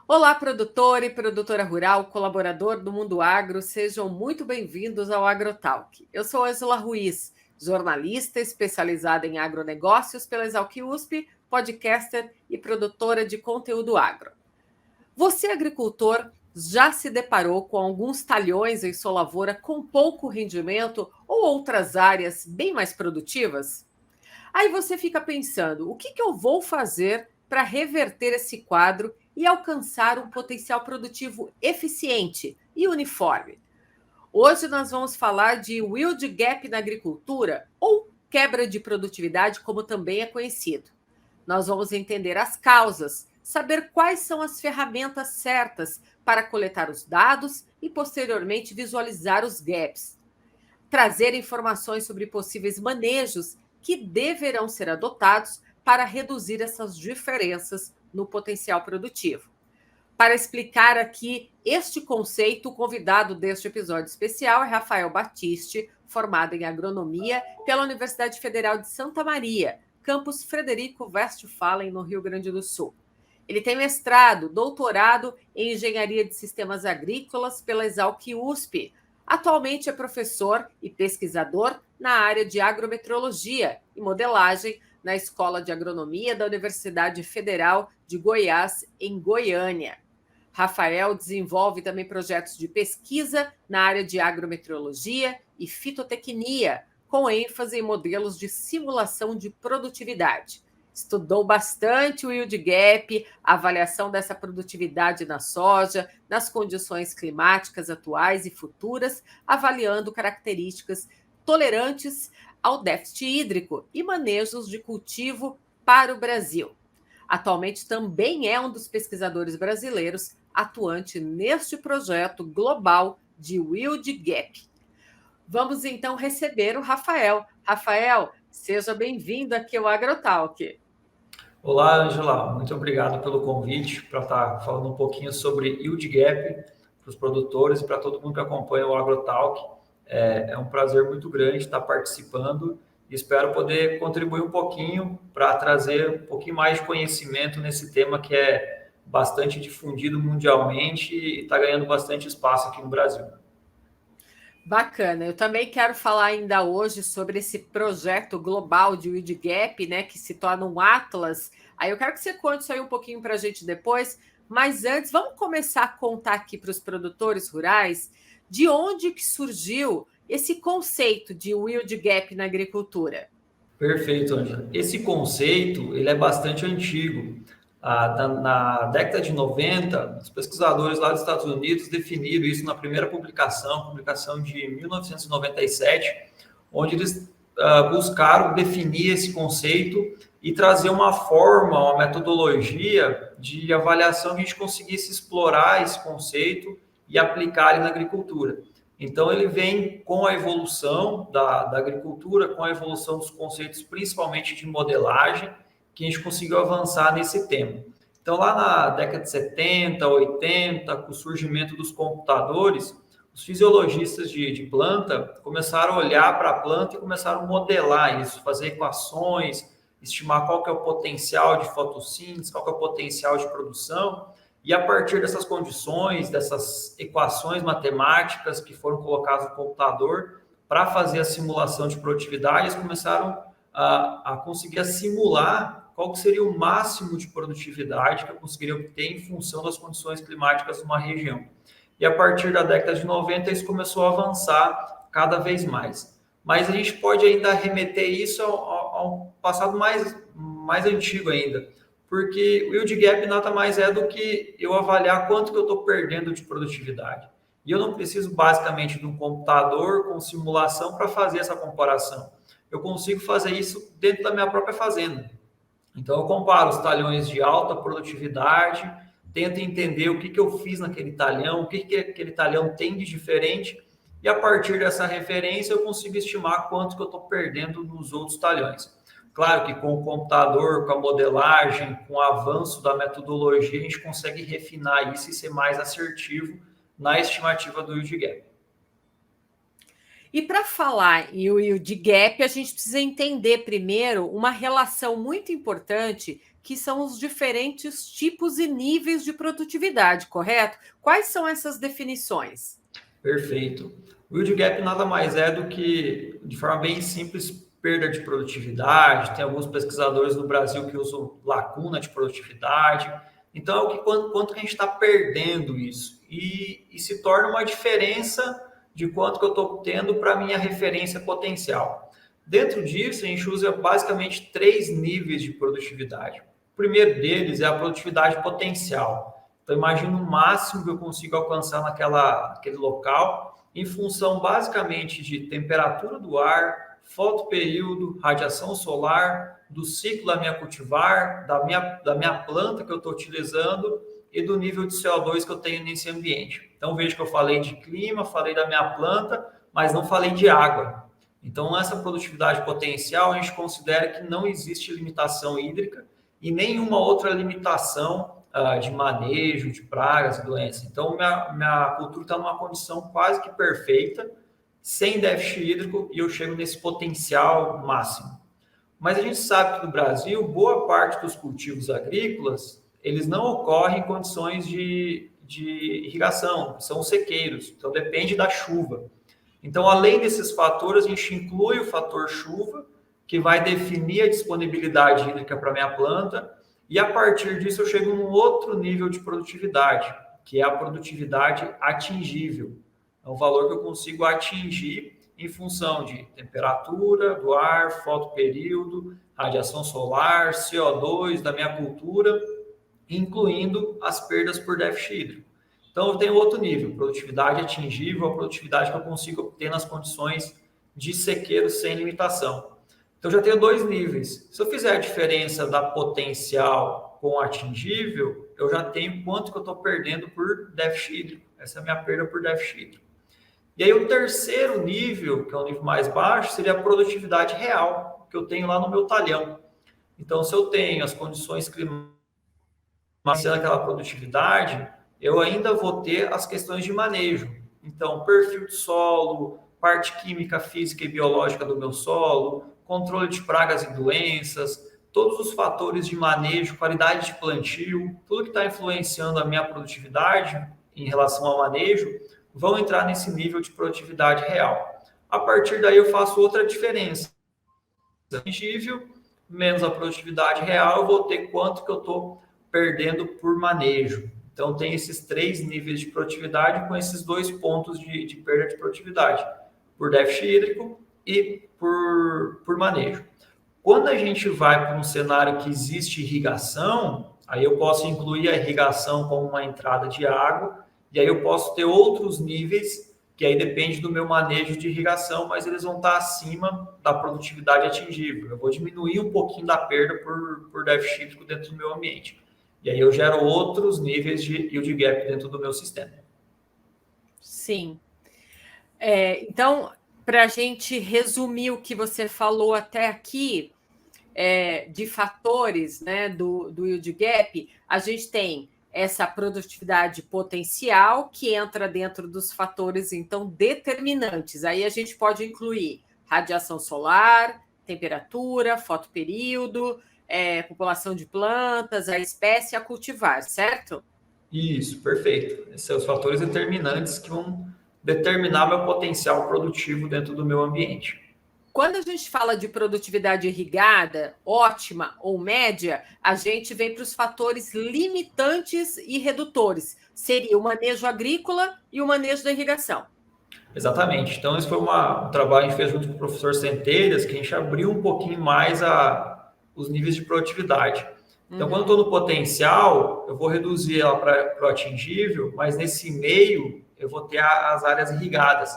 Olá, produtor e produtora rural, colaborador do Mundo Agro, sejam muito bem-vindos ao AgroTalk. Eu sou Ângela Ruiz, jornalista especializada em agronegócios pela Exalc USP, podcaster e produtora de conteúdo agro. Você, agricultor, já se deparou com alguns talhões em sua lavoura com pouco rendimento ou outras áreas bem mais produtivas? Aí você fica pensando, o que eu vou fazer para reverter esse quadro e alcançar um potencial produtivo eficiente e uniforme? Hoje nós vamos falar de yield gap na agricultura, ou quebra de produtividade, como também é conhecido. Nós vamos entender as causas, saber quais são as ferramentas certas para coletar os dados e, posteriormente, visualizar os gaps, trazer informações sobre possíveis manejos que deverão ser adotados para reduzir essas diferenças no potencial produtivo. Para explicar aqui este conceito, o convidado deste episódio especial é Rafael Battisti, formado em agronomia pela Universidade Federal de Santa Maria, campus Frederico Westphalen, no Rio Grande do Sul. Ele tem mestrado, doutorado em engenharia de sistemas agrícolas pela Exalc USP. Atualmente é professor e pesquisador na área de agrometeorologia e modelagem na Escola de Agronomia da Universidade Federal de Goiás, em Goiânia. Rafael desenvolve também projetos de pesquisa na área de agrometeorologia e fitotecnia, com ênfase em modelos de simulação de produtividade. Estudou bastante o yield gap, a avaliação dessa produtividade na soja, nas condições climáticas atuais e futuras, avaliando características tolerantes ao déficit hídrico e manejos de cultivo para o Brasil. Atualmente também é um dos pesquisadores brasileiros atuante neste projeto global de yield gap. Vamos então receber o Rafael. Rafael, seja bem-vindo aqui ao AgroTalk. Olá, Angela. Muito obrigado pelo convite para estar falando um pouquinho sobre yield gap para os produtores e para todo mundo que acompanha o AgroTalk. É um prazer muito grande estar participando e espero poder contribuir um pouquinho para trazer um pouquinho mais de conhecimento nesse tema que é bastante difundido mundialmente e está ganhando bastante espaço aqui no Brasil. Bacana. Eu também quero falar ainda hoje sobre esse projeto global de yield gap, né, que se torna um atlas. Aí eu quero que você conte isso aí um pouquinho para a gente depois, mas antes vamos começar a contar aqui para os produtores rurais de onde que surgiu esse conceito de yield gap na agricultura. Perfeito, Ângela. Esse conceito ele é bastante antigo. Na década de 90, os pesquisadores lá dos Estados Unidos definiram isso na primeira publicação de 1997, onde eles buscaram definir esse conceito e trazer uma forma, uma metodologia de avaliação que a gente conseguisse explorar esse conceito e aplicar ele na agricultura. Então, ele vem com a evolução da agricultura, com a evolução dos conceitos, principalmente de modelagem, que a gente conseguiu avançar nesse tema. Então, lá na década de 70, 80, com o surgimento dos computadores, os fisiologistas de planta começaram a olhar para a planta e começaram a modelar isso, fazer equações, estimar qual que é o potencial de fotossíntese, qual que é o potencial de produção, e a partir dessas condições, dessas equações matemáticas que foram colocadas no computador para fazer a simulação de produtividade, eles começaram a conseguir simular qual que seria o máximo de produtividade que eu conseguiria obter em função das condições climáticas de uma região. E a partir da década de 90, isso começou a avançar cada vez mais. Mas a gente pode ainda remeter isso ao passado mais antigo ainda, porque o yield gap nada mais é do que eu avaliar quanto que eu estou perdendo de produtividade. E eu não preciso basicamente de um computador com simulação para fazer essa comparação. Eu consigo fazer isso dentro da minha própria fazenda. Então eu comparo os talhões de alta produtividade, tento entender o que eu fiz naquele talhão, o que aquele talhão tem de diferente, e a partir dessa referência eu consigo estimar quanto que eu estou perdendo nos outros talhões. Claro que com o computador, com a modelagem, com o avanço da metodologia, a gente consegue refinar isso e ser mais assertivo na estimativa do yield gap. E para falar em yield gap, a gente precisa entender primeiro uma relação muito importante que são os diferentes tipos e níveis de produtividade, correto? Quais são essas definições? Perfeito. O yield gap nada mais é do que, de forma bem simples, perda de produtividade. Tem alguns pesquisadores no Brasil que usam lacuna de produtividade. Então, é o que, quanto que a gente está perdendo isso. E se torna uma diferença de quanto que eu estou tendo para a minha referência potencial. Dentro disso, a gente usa basicamente 3 níveis de produtividade. O primeiro deles é a produtividade potencial. Então, imagina o máximo que eu consigo alcançar naquele local, em função basicamente de temperatura do ar, fotoperíodo, radiação solar, do ciclo da minha cultivar, da minha planta que eu estou utilizando e do nível de CO2 que eu tenho nesse ambiente. Então, veja que eu falei de clima, falei da minha planta, mas não falei de água. Então, essa produtividade potencial, a gente considera que não existe limitação hídrica e nenhuma outra limitação de manejo, de pragas e doenças. Então, minha cultura está numa condição quase que perfeita, sem déficit hídrico, e eu chego nesse potencial máximo. Mas a gente sabe que no Brasil, boa parte dos cultivos agrícolas, eles não ocorrem em condições de irrigação, são sequeiros, então depende da chuva. Então, além desses fatores, a gente inclui o fator chuva, que vai definir a disponibilidade hídrica para a minha planta, e a partir disso eu chego num outro nível de produtividade, que é a produtividade atingível. É um valor que eu consigo atingir em função de temperatura do ar, fotoperíodo, radiação solar, CO2 da minha cultura, incluindo as perdas por déficit hídrico. Então, eu tenho outro nível, produtividade atingível, a produtividade que eu consigo obter nas condições de sequeiro sem limitação. Então, já tenho 2 níveis. Se eu fizer a diferença da potencial com atingível, eu já tenho quanto que eu estou perdendo por déficit hídrico. Essa é a minha perda por déficit hídrico. E aí, o terceiro nível, que é o nível mais baixo, seria a produtividade real, que eu tenho lá no meu talhão. Então, se eu tenho as condições climáticas, aquela produtividade, eu ainda vou ter as questões de manejo. Então, perfil de solo, parte química, física e biológica do meu solo, controle de pragas e doenças, todos os fatores de manejo, qualidade de plantio, tudo que está influenciando a minha produtividade em relação ao manejo, vão entrar nesse nível de produtividade real. A partir daí eu faço outra diferença. Tangível, menos a produtividade real, eu vou ter quanto que eu estou perdendo por manejo. Então, tem esses 3 níveis de produtividade com esses 2 pontos de perda de produtividade, por déficit hídrico e por manejo. Quando a gente vai para um cenário que existe irrigação, aí eu posso incluir a irrigação como uma entrada de água, e aí eu posso ter outros níveis, que aí depende do meu manejo de irrigação, mas eles vão estar acima da produtividade atingível. Eu vou diminuir um pouquinho da perda por déficit hídrico dentro do meu ambiente. E aí eu gero outros níveis de yield gap dentro do meu sistema. Sim. Então, para a gente resumir o que você falou até aqui, de fatores, né, do yield gap, a gente tem essa produtividade potencial, que entra dentro dos fatores, então, determinantes. Aí a gente pode incluir radiação solar, temperatura, fotoperíodo, população de plantas, a espécie a cultivar, certo? Isso, perfeito. Esses são os fatores determinantes que vão determinar meu potencial produtivo dentro do meu ambiente. Quando a gente fala de produtividade irrigada, ótima ou média, a gente vem para os fatores limitantes e redutores. Seria o manejo agrícola e o manejo da irrigação. Exatamente. Então, esse foi um trabalho que a gente fez junto com o professor Centelhas, que a gente abriu um pouquinho mais os níveis de produtividade. Então, quando eu estou no potencial, eu vou reduzir ela para o atingível, mas nesse meio eu vou ter as áreas irrigadas.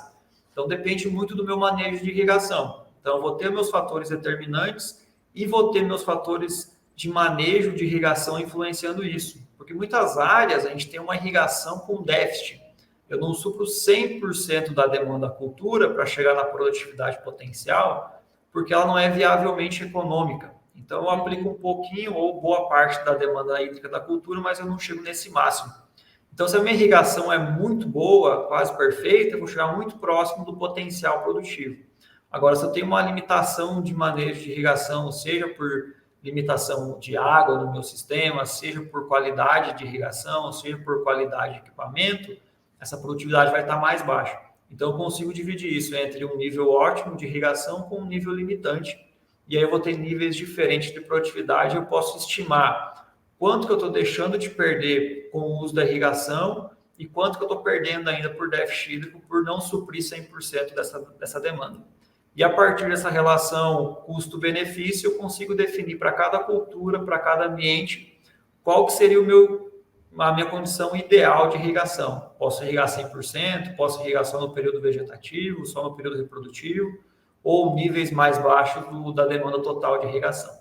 Então, depende muito do meu manejo de irrigação. Então, eu vou ter meus fatores determinantes e vou ter meus fatores de manejo de irrigação influenciando isso. Porque muitas áreas a gente tem uma irrigação com déficit. Eu não supro 100% da demanda da cultura para chegar na produtividade potencial, porque ela não é viavelmente econômica. Então, eu aplico um pouquinho ou boa parte da demanda hídrica da cultura, mas eu não chego nesse máximo. Então, se a minha irrigação é muito boa, quase perfeita, eu vou chegar muito próximo do potencial produtivo. Agora, se eu tenho uma limitação de manejo de irrigação, seja por limitação de água no meu sistema, seja por qualidade de irrigação, seja por qualidade de equipamento, essa produtividade vai estar mais baixa. Então, eu consigo dividir isso entre um nível ótimo de irrigação com um nível limitante. E aí eu vou ter níveis diferentes de produtividade. Eu posso estimar quanto que eu estou deixando de perder com o uso da irrigação e quanto que eu estou perdendo ainda por déficit hídrico por não suprir 100% dessa demanda. E a partir dessa relação custo-benefício, eu consigo definir para cada cultura, para cada ambiente, qual que seria a minha condição ideal de irrigação. Posso irrigar 100%, posso irrigar só no período vegetativo, só no período reprodutivo, ou níveis mais baixos da demanda total de irrigação.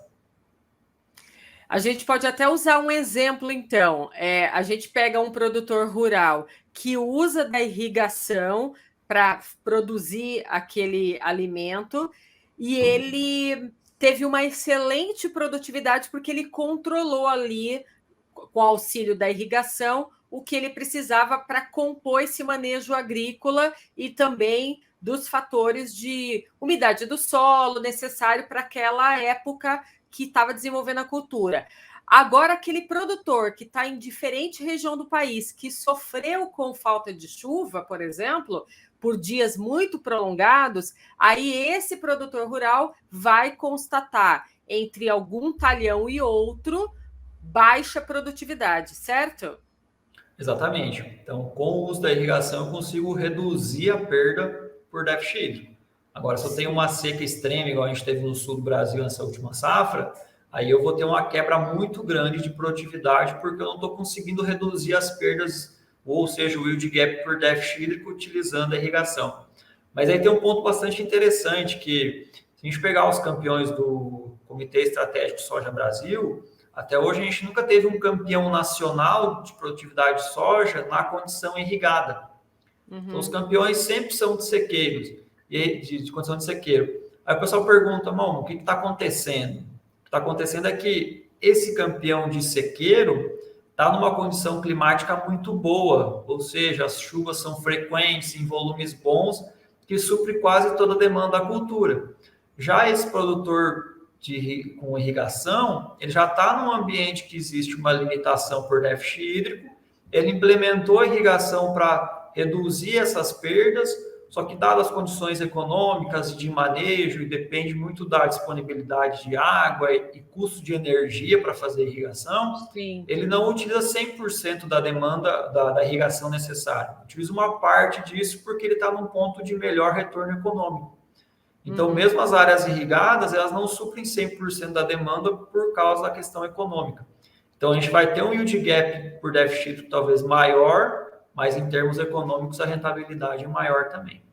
A gente pode até usar um exemplo, então. A gente pega um produtor rural que usa da irrigação para produzir aquele alimento e ele teve uma excelente produtividade porque ele controlou ali, com o auxílio da irrigação, o que ele precisava para compor esse manejo agrícola e também dos fatores de umidade do solo necessário para aquela época que estava desenvolvendo a cultura. Agora, aquele produtor que está em diferente região do país, que sofreu com falta de chuva, por exemplo, por dias muito prolongados, aí esse produtor rural vai constatar entre algum talhão e outro baixa produtividade, certo? Exatamente. Então, com o uso da irrigação, eu consigo reduzir a perda por déficit hídrico. Agora, se eu tenho uma seca extrema, igual a gente teve no sul do Brasil nessa última safra, aí eu vou ter uma quebra muito grande de produtividade, porque eu não estou conseguindo reduzir as perdas, ou seja, o yield gap por déficit hídrico utilizando a irrigação. Mas aí tem um ponto bastante interessante, que se a gente pegar os campeões do Comitê Estratégico Soja Brasil, até hoje a gente nunca teve um campeão nacional de produtividade de soja na condição irrigada. Então, os campeões sempre são de sequeiros, de condição de sequeiro. Aí o pessoal pergunta, o que está acontecendo? O que está acontecendo é que esse campeão de sequeiro está numa condição climática muito boa, ou seja, as chuvas são frequentes, em volumes bons, que supre quase toda a demanda da cultura. Já esse produtor com irrigação, ele já está num ambiente que existe uma limitação por déficit hídrico, ele implementou a irrigação para reduzir essas perdas, só que dadas as condições econômicas de manejo, e depende muito da disponibilidade de água e custo de energia para fazer irrigação, sim, ele não utiliza 100% da demanda da irrigação necessária. Utiliza uma parte disso porque ele está num ponto de melhor retorno econômico. Então, mesmo as áreas irrigadas, elas não suprem 100% da demanda por causa da questão econômica. Então, a gente vai ter um yield gap por déficit talvez maior, mas em termos econômicos a rentabilidade é maior também.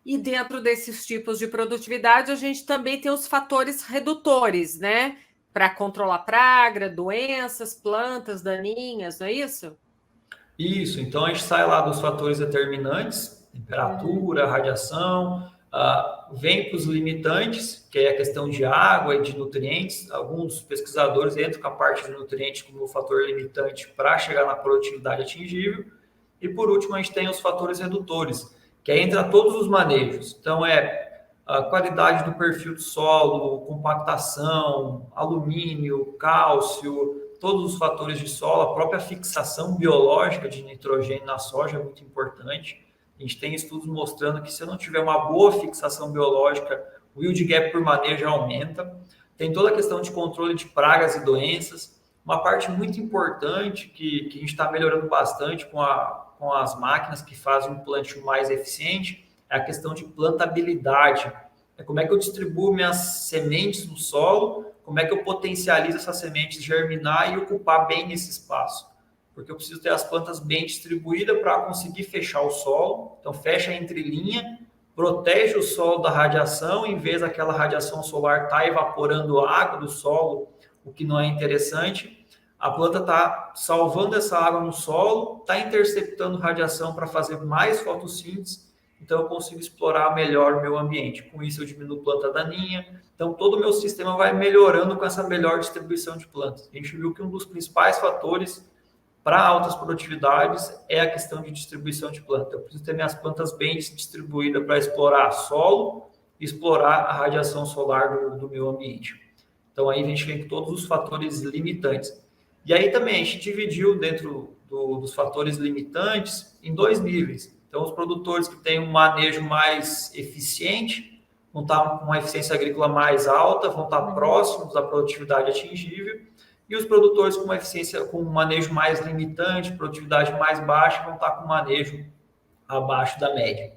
E dentro desses tipos de produtividade, a gente também tem os fatores redutores, né? Para controlar praga, doenças, plantas daninhas, não é isso? Isso, então a gente sai lá dos fatores determinantes, temperatura, radiação, vem para os limitantes, que é a questão de água e de nutrientes. Alguns pesquisadores entram com a parte de nutrientes como fator limitante para chegar na produtividade atingível. E por último, a gente tem os fatores redutores, que aí entra todos os manejos. Então, a qualidade do perfil do solo, compactação, alumínio, cálcio, todos os fatores de solo, a própria fixação biológica de nitrogênio na soja é muito importante. A gente tem estudos mostrando que se eu não tiver uma boa fixação biológica, o yield gap por manejo aumenta. Tem toda a questão de controle de pragas e doenças. Uma parte muito importante que a gente está melhorando bastante com as máquinas que fazem um plantio mais eficiente é a questão de plantabilidade. É como é que eu distribuo minhas sementes no solo, como é que eu potencializo essas sementes germinar e ocupar bem esse espaço. Porque eu preciso ter as plantas bem distribuídas para conseguir fechar o solo. Então, fecha a entrelinha, protege o solo da radiação, em vez daquela radiação solar estar evaporando a água do solo, o que não é interessante. A planta está salvando essa água no solo, está interceptando radiação para fazer mais fotossíntese, então eu consigo explorar melhor o meu ambiente. Com isso, eu diminuo planta daninha. Então, todo o meu sistema vai melhorando com essa melhor distribuição de plantas. A gente viu que um dos principais fatores para altas produtividades é a questão de distribuição de planta. Eu preciso ter minhas plantas bem distribuídas para explorar solo e explorar a radiação solar do meu ambiente. Então, aí a gente vem com todos os fatores limitantes. E aí também a gente dividiu dentro dos fatores limitantes em 2 níveis. Então, os produtores que têm um manejo mais eficiente, vão estar com uma eficiência agrícola mais alta, vão estar próximos da produtividade atingível, e os produtores com uma eficiência, com um manejo mais limitante, produtividade mais baixa, vão estar com um manejo abaixo da média.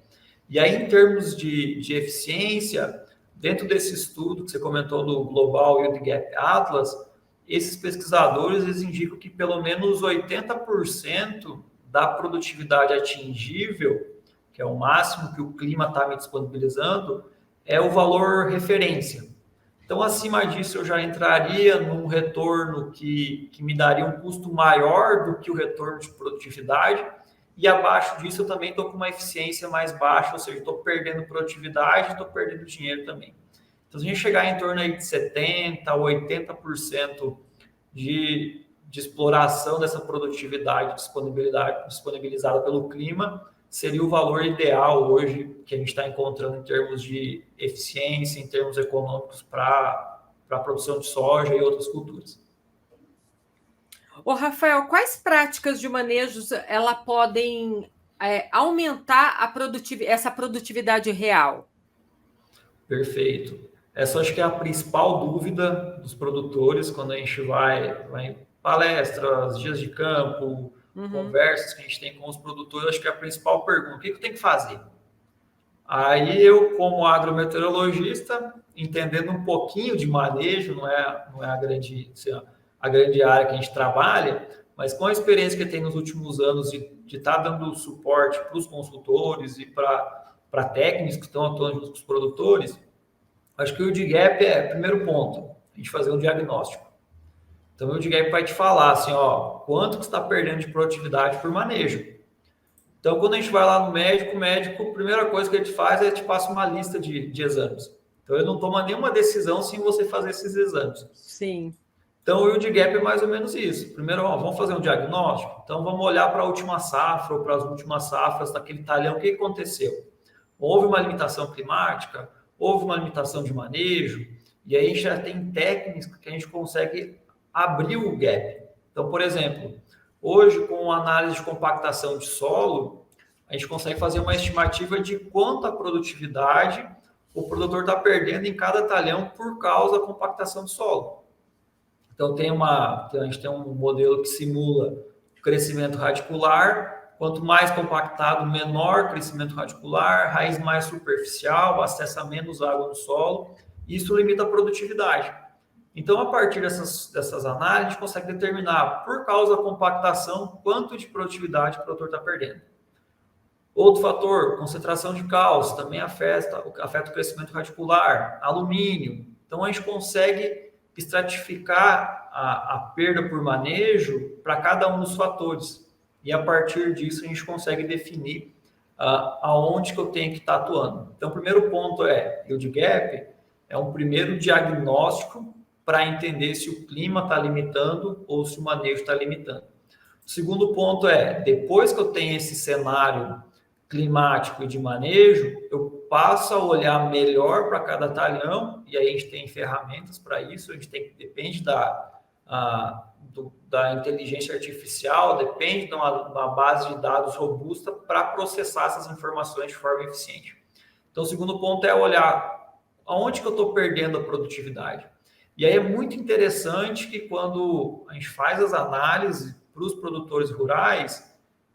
E aí, em termos de eficiência, dentro desse estudo que você comentou do Global Yield Gap Atlas, esses pesquisadores eles indicam que pelo menos 80% da produtividade atingível, que é o máximo que o clima está me disponibilizando, é o valor referência. Então, acima disso, eu já entraria num retorno que me daria um custo maior do que o retorno de produtividade, e abaixo disso eu também estou com uma eficiência mais baixa, ou seja, estou perdendo produtividade e estou perdendo dinheiro também. Então, se a gente chegar em torno aí de 70% a 80% de exploração dessa produtividade disponibilizada pelo clima, seria o valor ideal hoje que a gente está encontrando em termos de eficiência, em termos econômicos para a produção de soja e outras culturas. Ô, Rafael, quais práticas de manejos ela podem aumentar essa produtividade real? Perfeito. Essa acho que é a principal dúvida dos produtores quando a gente vai em palestras, dias de campo, conversas que a gente tem com os produtores. Acho que é a principal pergunta: o que eu tenho que fazer? Aí eu, como agrometeorologista, entendendo um pouquinho de manejo, não é a grande área que a gente trabalha, mas com a experiência que tem nos últimos anos de estar dando suporte para os consultores e para técnicos que estão atuando junto com os produtores, acho que o yield gap é o primeiro ponto, a gente fazer um diagnóstico. Então, o yield gap vai te falar assim, ó, quanto que você está perdendo de produtividade por manejo. Então, quando a gente vai lá no médico, o médico, a primeira coisa que ele te faz é te passa uma lista de exames. Então, ele não toma nenhuma decisão sem você fazer esses exames. Sim. Então, o yield gap é mais ou menos isso. Primeiro, vamos fazer um diagnóstico? Então, vamos olhar para a última safra ou para as últimas safras daquele talhão. O que aconteceu? Houve uma limitação climática? Houve uma limitação de manejo? E aí, a gente já tem técnicas que a gente consegue abrir o gap. Então, por exemplo, hoje, com análise de compactação de solo, a gente consegue fazer uma estimativa de quanta produtividade o produtor está perdendo em cada talhão por causa da compactação de solo. Então, a gente tem um modelo que simula o crescimento radicular. Quanto mais compactado, menor crescimento radicular, raiz mais superficial, acessa menos água no solo. Isso limita a produtividade. Então, a partir dessas análises, a gente consegue determinar, por causa da compactação, quanto de produtividade o produtor está perdendo. Outro fator, concentração de cálcio, também afeta o crescimento radicular, alumínio. Então, a gente consegue estratificar a perda por manejo para cada um dos fatores. E a partir disso a gente consegue definir aonde que eu tenho que estar atuando. Então, o primeiro ponto é yield gap, é um primeiro diagnóstico para entender se o clima está limitando ou se o manejo está limitando. O segundo ponto é, depois que eu tenho esse cenário climático e de manejo, eu passo a olhar melhor para cada talhão, e aí a gente tem ferramentas para isso, depende da inteligência artificial, depende de uma base de dados robusta para processar essas informações de forma eficiente. Então, o segundo ponto é olhar aonde que eu estou perdendo a produtividade. E aí é muito interessante que quando a gente faz as análises para os produtores rurais,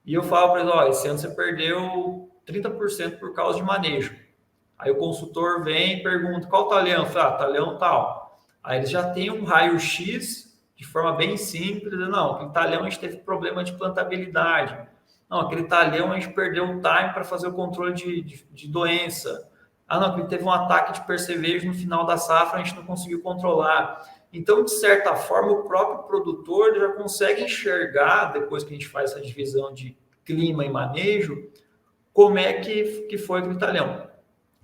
e eu falo para eles, ó, esse ano você perdeu 30% por causa de manejo. Aí o consultor vem e pergunta, qual talhão? Eu falo, talhão tal. Aí eles já têm um raio-x de forma bem simples. Não, aquele talhão a gente teve problema de plantabilidade. Não, aquele talhão a gente perdeu um time para fazer o controle de doença. Ah, não, aquele teve um ataque de percevejo no final da safra, a gente não conseguiu controlar. Então, de certa forma, o próprio produtor já consegue enxergar, depois que a gente faz essa divisão de clima e manejo, como é que foi aquele talhão.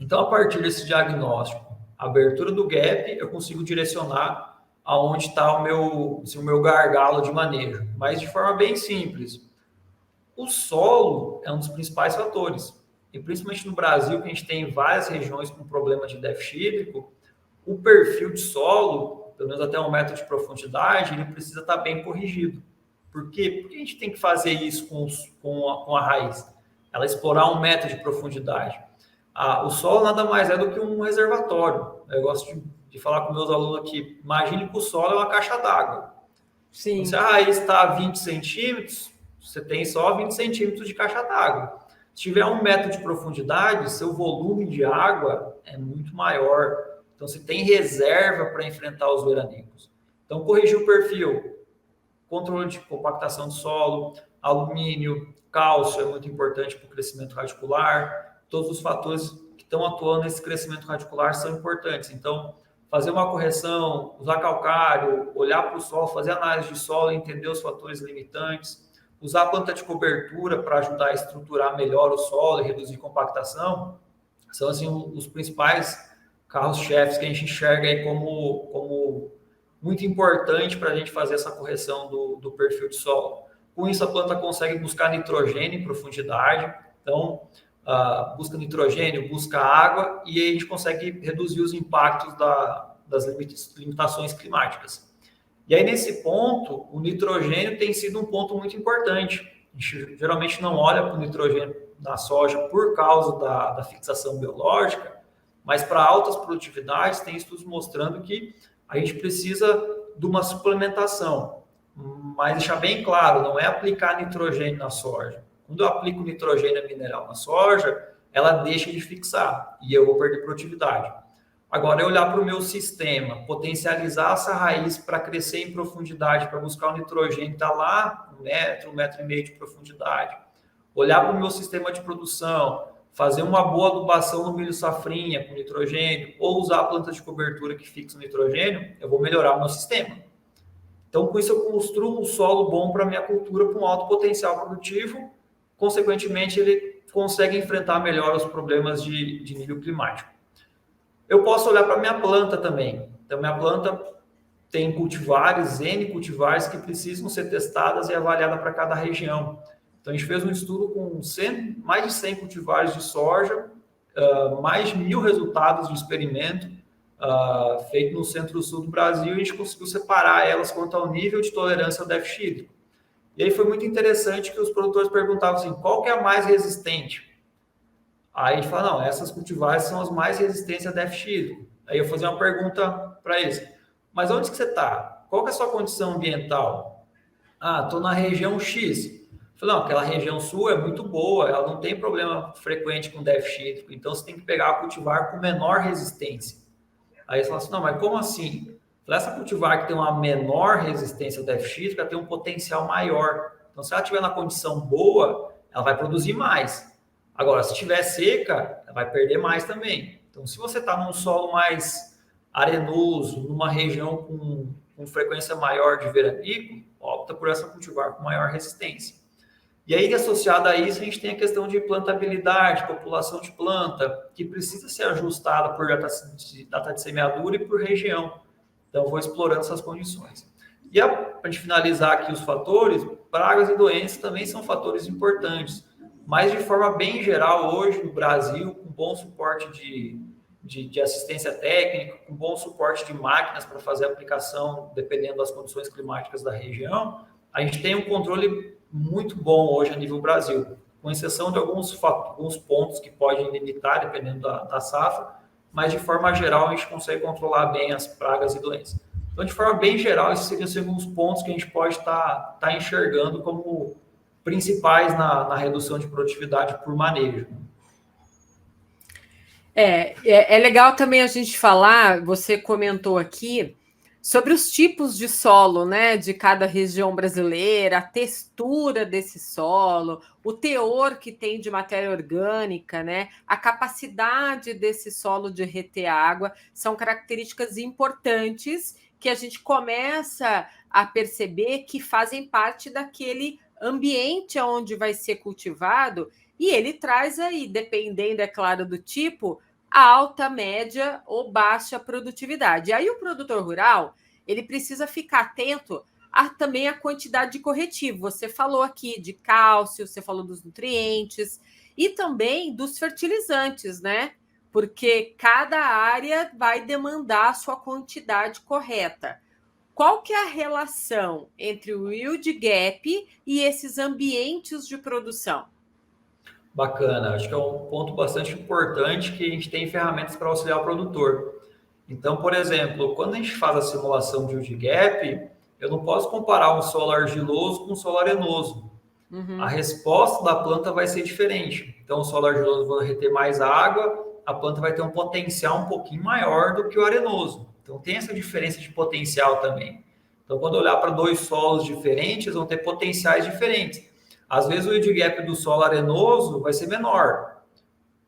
Então, a partir desse diagnóstico, a abertura do gap, eu consigo direcionar aonde está o meu gargalo de manejo. Mas de forma bem simples. O solo é um dos principais fatores. E principalmente no Brasil, que a gente tem várias regiões com problema de déficit hídrico, o perfil de solo, pelo menos até 1 metro de profundidade, ele precisa estar bem corrigido. Por quê? Porque a gente tem que fazer isso com a raiz. Ela explorar 1 metro de profundidade. O solo nada mais é do que um reservatório. Eu gosto de falar com meus alunos aqui, imagine que o solo é uma caixa d'água. Então, se a raiz está a 20 centímetros, você tem só 20 centímetros de caixa d'água. Se tiver 1 metro de profundidade, seu volume de água é muito maior. Então, você tem reserva para enfrentar os veranicos. Então, corrigir o perfil, controle de compactação do solo, alumínio, cálcio é muito importante para o crescimento radicular. Todos os fatores que estão atuando nesse crescimento radicular são importantes. Então, fazer uma correção, usar calcário, olhar para o solo, fazer análise de solo, entender os fatores limitantes, usar a planta de cobertura para ajudar a estruturar melhor o solo e reduzir compactação, são assim os principais carros-chefes que a gente enxerga aí como muito importante para a gente fazer essa correção do perfil de solo. Com isso, a planta consegue buscar nitrogênio em profundidade, então busca nitrogênio, busca água, e aí a gente consegue reduzir os impactos das limitações climáticas. E aí, nesse ponto, o nitrogênio tem sido um ponto muito importante. A gente geralmente não olha para o nitrogênio na soja por causa da fixação biológica, mas para altas produtividades, tem estudos mostrando que a gente precisa de uma suplementação. Mas deixar bem claro, não é aplicar nitrogênio na soja. Quando eu aplico nitrogênio mineral na soja, ela deixa de fixar e eu vou perder produtividade. Agora, é olhar para o meu sistema, potencializar essa raiz para crescer em profundidade, para buscar o nitrogênio que está lá, 1 metro e meio de profundidade. Olhar para o meu sistema de produção, fazer uma boa adubação no milho safrinha com nitrogênio, ou usar a planta de cobertura que fixa o nitrogênio, eu vou melhorar o meu sistema. Então, com isso, eu construo um solo bom para a minha cultura, com um alto potencial produtivo. Consequentemente, ele consegue enfrentar melhor os problemas de nível climático. Eu posso olhar para a minha planta também. Então, minha planta tem cultivares, N cultivares, que precisam ser testadas e avaliadas para cada região. Então, a gente fez um estudo com mais de 100 cultivares de soja, mais de 1.000 resultados de experimento, feito no centro-sul do Brasil, e a gente conseguiu separar elas quanto ao nível de tolerância ao déficit hídrico. E aí foi muito interessante que os produtores perguntavam assim, qual que é a mais resistente? Aí a gente fala, não, essas cultivares são as mais resistentes a déficit hídrico. Aí eu fazia uma pergunta para eles, mas onde que você está? Qual que é a sua condição ambiental? Estou na região X. Eu falei, não, aquela região sul é muito boa, ela não tem problema frequente com déficit hídrico, então você tem que pegar a cultivar com menor resistência. Aí eles falam assim, não, mas como assim? Eu falei, essa cultivar que tem uma menor resistência ao déficit hídrico, ela tem um potencial maior. Então, se ela estiver na condição boa, ela vai produzir mais. Agora, se estiver seca, ela vai perder mais também. Então, se você está num solo mais arenoso, numa região com frequência maior de veranico, opta por essa cultivar com maior resistência. E aí, associado a isso, a gente tem a questão de plantabilidade, população de planta, que precisa ser ajustada por data de semeadura e por região. Então, vou explorando essas condições. E para a gente finalizar aqui os fatores, pragas e doenças também são fatores importantes. Mas, de forma bem geral, hoje no Brasil, com bom suporte de assistência técnica, com bom suporte de máquinas para fazer a aplicação, dependendo das condições climáticas da região, a gente tem um controle muito bom hoje a nível Brasil, com exceção de alguns pontos que podem limitar, dependendo da safra, mas, de forma geral, a gente consegue controlar bem as pragas e doenças. Então, de forma bem geral, esses seriam alguns pontos que a gente pode estar enxergando como principais na redução de produtividade por manejo. É legal também a gente falar, você comentou aqui, sobre os tipos de solo, né, de cada região brasileira, a textura desse solo, o teor que tem de matéria orgânica, né, a capacidade desse solo de reter água, são características importantes que a gente começa a perceber que fazem parte daquele ambiente onde vai ser cultivado, e ele traz aí, dependendo, é claro, do tipo, alta, média ou baixa produtividade. Aí o produtor rural, ele precisa ficar atento também à quantidade de corretivo. Você falou aqui de cálcio, você falou dos nutrientes e também dos fertilizantes, né? porque cada área vai demandar a sua quantidade correta. Qual que é a relação entre o yield gap e esses ambientes de produção? Bacana, acho que é um ponto bastante importante que a gente tem ferramentas para auxiliar o produtor. Então, por exemplo, quando a gente faz a simulação de yield gap, eu não posso comparar um solo argiloso com um solo arenoso. A resposta da planta vai ser diferente. Então, o solo argiloso vai reter mais água, a planta vai ter um potencial um pouquinho maior do que o arenoso. Então, tem essa diferença de potencial também. Então, quando eu olhar para dois solos diferentes, vão ter potenciais diferentes. Às vezes, o yield gap do solo arenoso vai ser menor.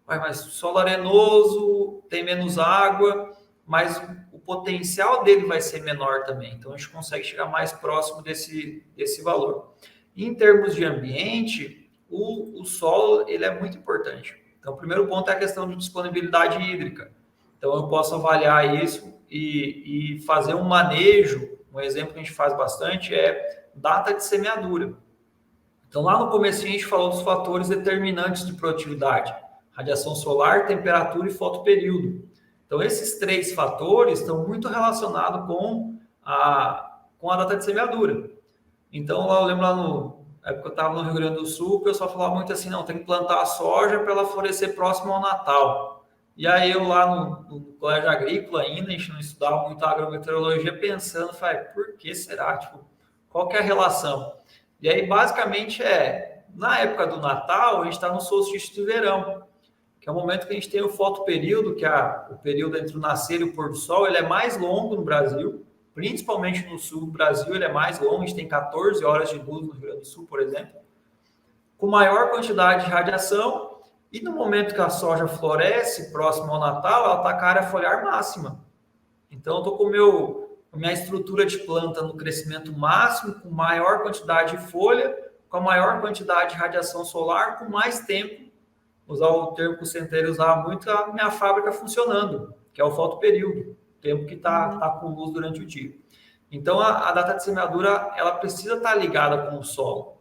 Mas o solo arenoso tem menos água, mas o potencial dele vai ser menor também. Então, a gente consegue chegar mais próximo desse valor. Em termos de ambiente, o solo ele é muito importante. Então, o primeiro ponto é a questão de disponibilidade hídrica. Então, eu posso avaliar isso e fazer um manejo. Um exemplo que a gente faz bastante é data de semeadura. Então, lá no começo a gente falou dos fatores determinantes de produtividade: radiação solar, temperatura e fotoperíodo. Então, esses três fatores estão muito relacionados com a data de semeadura. Então, eu lembro lá na época que eu estava no Rio Grande do Sul, o pessoal falava muito assim: não, tem que plantar a soja para ela florescer próximo ao Natal. E aí eu lá no colégio agrícola ainda, a gente não estudava muito agrometeorologia, pensando, falei, por que será? Tipo, qual que é a relação? E aí, basicamente, na época do Natal, a gente está no solstício de verão, que é o momento que a gente tem o fotoperíodo, que é o período entre o nascer e o pôr do sol, ele é mais longo no Brasil, principalmente no sul do Brasil, ele é mais longo, a gente tem 14 horas de luz no Rio Grande do Sul, por exemplo, com maior quantidade de radiação, e no momento que a soja floresce, próximo ao Natal, ela está com a área foliar máxima. Então, eu estou com minha estrutura de planta no crescimento máximo, com maior quantidade de folha, com a maior quantidade de radiação solar, com mais tempo, usar o termo que o Centeiro usava muito, a minha fábrica funcionando, que é o fotoperíodo, o tempo que está com luz durante o dia. Então, a data de semeadura, ela precisa estar ligada com o solo,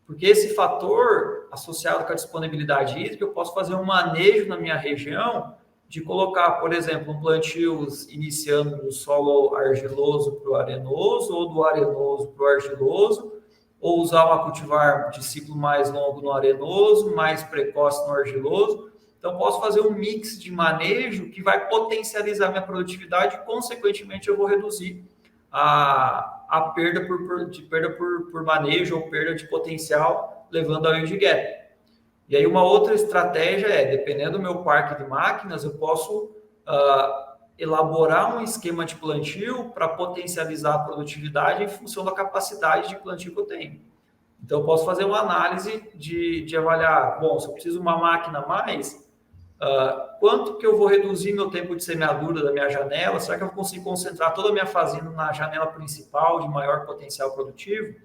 porque esse fator, associado com a disponibilidade hídrica, eu posso fazer um manejo na minha região de colocar, por exemplo, um plantio iniciando do solo argiloso para o arenoso, ou do arenoso para o argiloso, ou usar uma cultivar de ciclo mais longo no arenoso, mais precoce no argiloso. Então, posso fazer um mix de manejo que vai potencializar minha produtividade e, consequentemente, eu vou reduzir a perda por manejo ou perda de potencial, levando ao yield gap. E aí uma outra estratégia dependendo do meu parque de máquinas, eu posso elaborar um esquema de plantio para potencializar a produtividade em função da capacidade de plantio que eu tenho. Então, eu posso fazer uma análise de avaliar, bom, se eu preciso de uma máquina a mais, quanto que eu vou reduzir meu tempo de semeadura da minha janela? Será que eu consigo concentrar toda a minha fazenda na janela principal de maior potencial produtivo?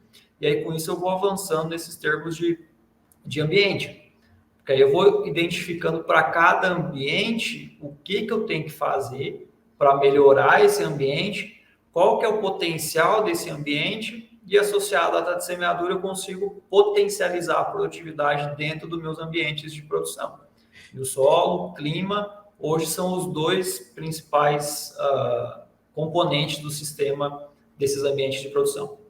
E aí, com isso, eu vou avançando nesses termos de ambiente. Porque aí eu vou identificando para cada ambiente o que eu tenho que fazer para melhorar esse ambiente, qual que é o potencial desse ambiente, e associado à data de semeadura eu consigo potencializar a produtividade dentro dos meus ambientes de produção. E o solo, o clima, hoje são os dois principais componentes do sistema desses ambientes de produção.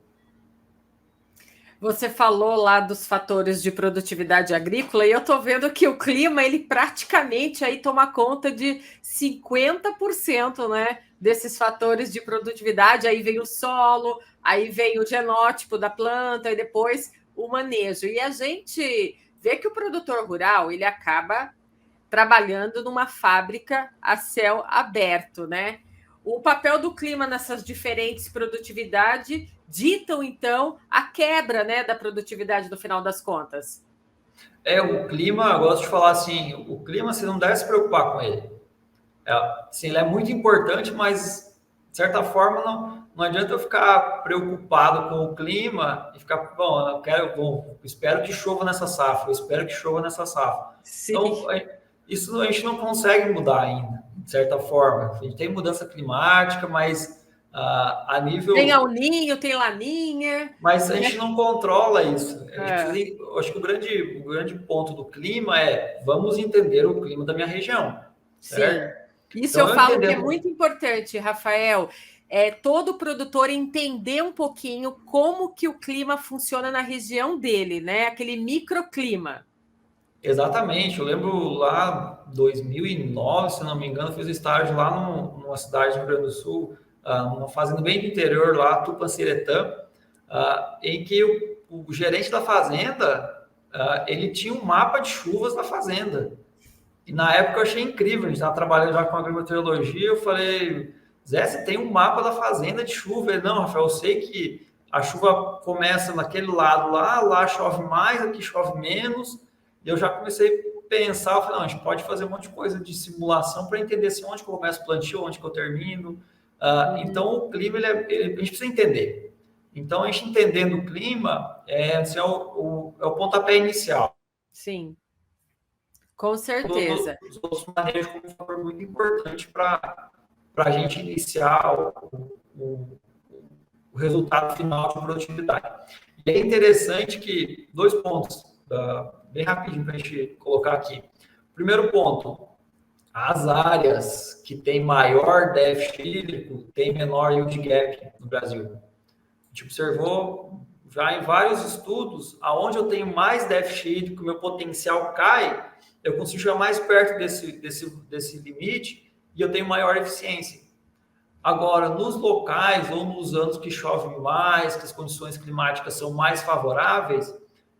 Você falou lá dos fatores de produtividade agrícola e eu estou vendo que o clima, ele praticamente aí toma conta de 50%, né, desses fatores de produtividade. Aí vem o solo, aí vem o genótipo da planta e depois o manejo. E a gente vê que o produtor rural, ele acaba trabalhando numa fábrica a céu aberto, né? O papel do clima nessas diferentes produtividades ditam, então, a quebra, né, da produtividade no final das contas. O clima, eu gosto de falar assim, o clima você não deve se preocupar com ele. Assim, ele é muito importante, mas, de certa forma, não adianta eu ficar preocupado com o clima e ficar, espero que chova nessa safra, Sim. Então, isso a gente não consegue mudar ainda, de certa forma. A gente tem mudança climática, mas a nível... Tem El Niño, tem Laninha. Mas a gente não controla isso. Eu acho que o grande ponto do clima vamos entender o clima da minha região. Sim. Isso Então, eu eu falo que é entendendo. muito importante, Rafael. É todo produtor entender um pouquinho como que o clima funciona na região dele, né? Aquele microclima. Exatamente, eu lembro lá 2009, se não me engano, eu fiz estágio lá numa cidade do Rio Grande do Sul, numa fazenda bem do interior lá, Tupanciretã, em que o gerente da fazenda, ele tinha um mapa de chuvas da fazenda. E na época eu achei incrível, a gente estava trabalhando já com agrometeorologia, eu falei, Zé, você tem um mapa da fazenda de chuva? Ele, não, Rafael, eu sei que a chuva começa naquele lado lá chove mais, aqui chove menos. E eu já comecei a pensar, eu falei, não, a gente pode fazer um monte de coisa de simulação para entender assim, onde que eu começo o plantio, onde que eu termino. Então, o clima, a gente precisa entender. Então, a gente entendendo o clima, assim, é o pontapé inicial. Sim, com certeza. Os outros manejos como um fator muito importante para a gente iniciar o resultado final de produtividade. E é interessante que, dois pontos, bem rapidinho para a gente colocar aqui. Primeiro ponto, as áreas que têm maior déficit hídrico têm menor yield gap no Brasil. A gente observou já em vários estudos, aonde eu tenho mais déficit hídrico, meu potencial cai, eu consigo chegar mais perto desse limite e eu tenho maior eficiência. Agora, nos locais ou nos anos que chove mais, que as condições climáticas são mais favoráveis,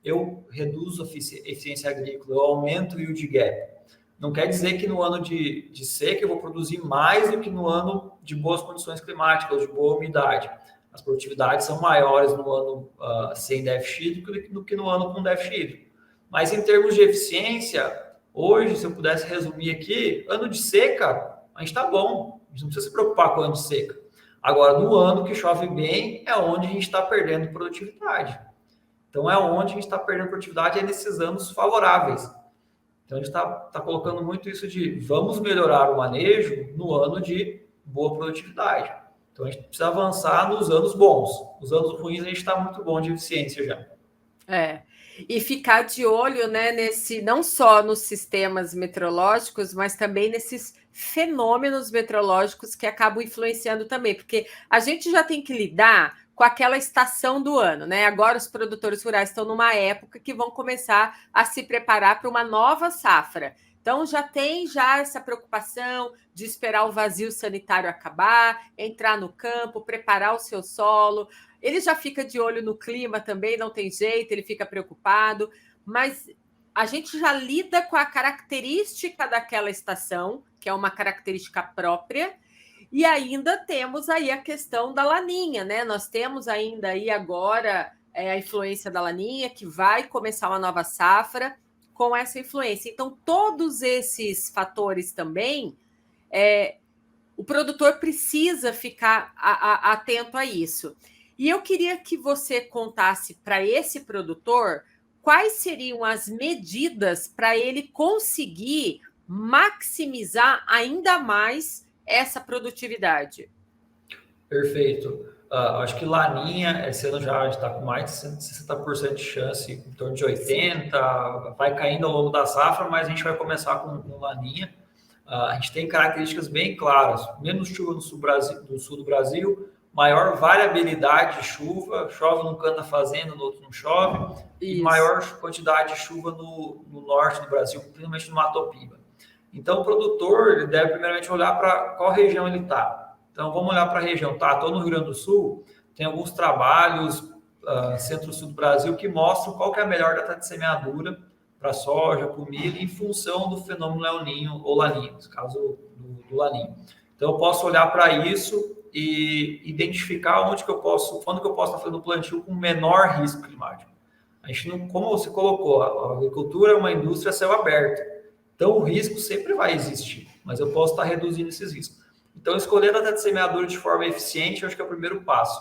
eu reduzo a eficiência agrícola, eu aumento o yield gap. Não quer dizer que no ano de seca eu vou produzir mais do que no ano de boas condições climáticas, de boa umidade. As produtividades são maiores no ano sem déficit hídrico do que no ano com déficit hídrico. Mas em termos de eficiência, hoje, se eu pudesse resumir aqui, ano de seca, a gente está bom. A gente não precisa se preocupar com o ano de seca. Agora, no ano que chove bem, é onde a gente está perdendo produtividade. Então, é onde a gente está perdendo produtividade é nesses anos favoráveis. Então, a gente está colocando muito isso de vamos melhorar o manejo no ano de boa produtividade. Então, a gente precisa avançar nos anos bons. Nos anos ruins, a gente está muito bom de eficiência já. E ficar de olho, né, não só nos sistemas meteorológicos, mas também nesses fenômenos meteorológicos que acabam influenciando também, porque a gente já tem que lidar com aquela estação do ano, né? Agora os produtores rurais estão numa época que vão começar a se preparar para uma nova safra. Então já tem essa preocupação de esperar o vazio sanitário acabar, entrar no campo, preparar o seu solo. Ele já fica de olho no clima também, não tem jeito, ele fica preocupado, mas a gente já lida com a característica daquela estação, que é uma característica própria, e ainda temos aí a questão da laninha, né? Nós temos ainda aí agora a influência da laninha, que vai começar uma nova safra com essa influência. Então, todos esses fatores também, o produtor precisa ficar atento a isso. E eu queria que você contasse para esse produtor quais seriam as medidas para ele conseguir maximizar ainda mais essa produtividade. Perfeito. Acho que Laninha, esse ano já está com mais de 60% de chance, em torno de 80%, vai caindo ao longo da safra, mas a gente vai começar com Laninha. A gente tem características bem claras, menos chuva no sul do Brasil, maior variabilidade de chuva, chove num canto da fazenda, no outro não chove, e maior quantidade de chuva no norte do Brasil, principalmente no Mato Piba. Então, o produtor ele deve primeiramente olhar para qual região ele está. Então, vamos olhar para a região. Estou no Rio Grande do Sul, tem alguns trabalhos, centro-sul do Brasil, que mostram qual que é a melhor data de semeadura para soja, para o milho, em função do fenômeno El Niño ou Laninha, no caso do Laninha. Então, eu posso olhar para isso e identificar quando que eu posso estar fazendo o plantio com menor risco climático. A gente não, como você colocou, a agricultura é uma indústria a céu aberto. Então, o risco sempre vai existir, mas eu posso estar reduzindo esses riscos. Então, escolher a data de semeadura de forma eficiente, eu acho que é o primeiro passo.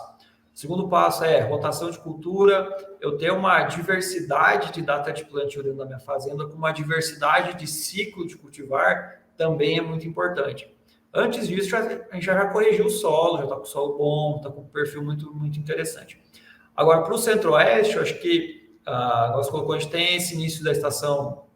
O segundo passo é rotação de cultura, eu tenho uma diversidade de data de plantio dentro da minha fazenda, com uma diversidade de ciclo de cultivar, também é muito importante. Antes disso, a gente já corrigiu o solo, já está com o solo bom, está com um perfil muito, muito interessante. Agora, para o centro-oeste, eu acho que, nós colocamos, a gente tem esse início da estação,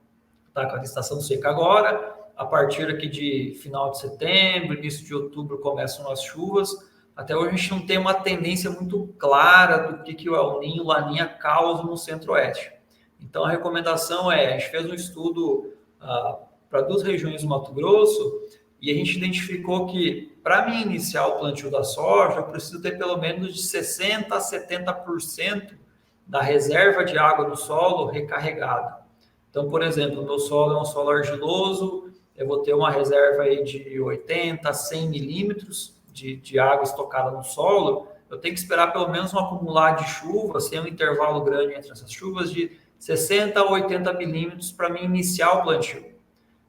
está com a estação seca agora, a partir aqui de final de setembro, início de outubro começam as chuvas. Até hoje a gente não tem uma tendência muito clara do que o El Niño, Laninha causam no centro-oeste. Então a recomendação a gente fez um estudo para 2 regiões do Mato Grosso e a gente identificou que para mim iniciar o plantio da soja, eu preciso ter pelo menos de 60% a 70% da reserva de água do solo recarregada. Então, por exemplo, o meu solo é um solo argiloso, eu vou ter uma reserva aí de 80 a 100 milímetros de água estocada no solo. Eu tenho que esperar pelo menos um acumular de chuva, sem um intervalo grande entre essas chuvas, de 60 a 80 milímetros para mim iniciar o plantio.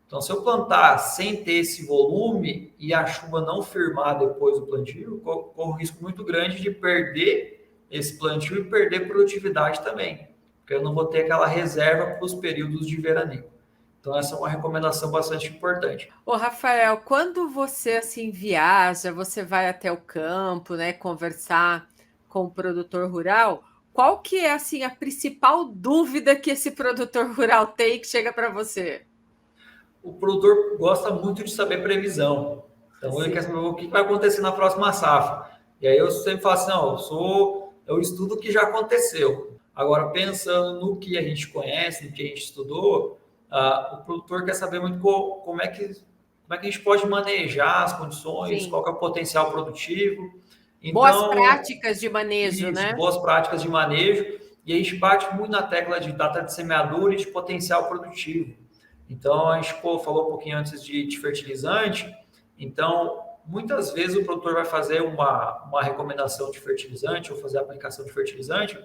Então, se eu plantar sem ter esse volume e a chuva não firmar depois do plantio, corro um risco muito grande de perder esse plantio e perder produtividade também, porque eu não vou ter aquela reserva para os períodos de veraneio. Então, essa é uma recomendação bastante importante. Ô, Rafael, quando você assim viaja, você vai até o campo, né, conversar com o produtor rural, qual que é assim a principal dúvida que esse produtor rural tem que chega para você? O produtor gosta muito de saber previsão. Então, ele quer saber o que vai acontecer na próxima safra. E aí eu sempre falo assim, não, eu estudo o que já aconteceu. Agora, pensando no que a gente conhece, no que a gente estudou, o produtor quer saber muito como é que a gente pode manejar as condições, Sim. qual que é o potencial produtivo. Então, boas práticas de manejo, né? Boas práticas de manejo. E a gente bate muito na tecla de data de semeadura e de potencial produtivo. Então, a gente falou um pouquinho antes de fertilizante. Então, muitas vezes o produtor vai fazer uma recomendação de fertilizante ou fazer a aplicação de fertilizante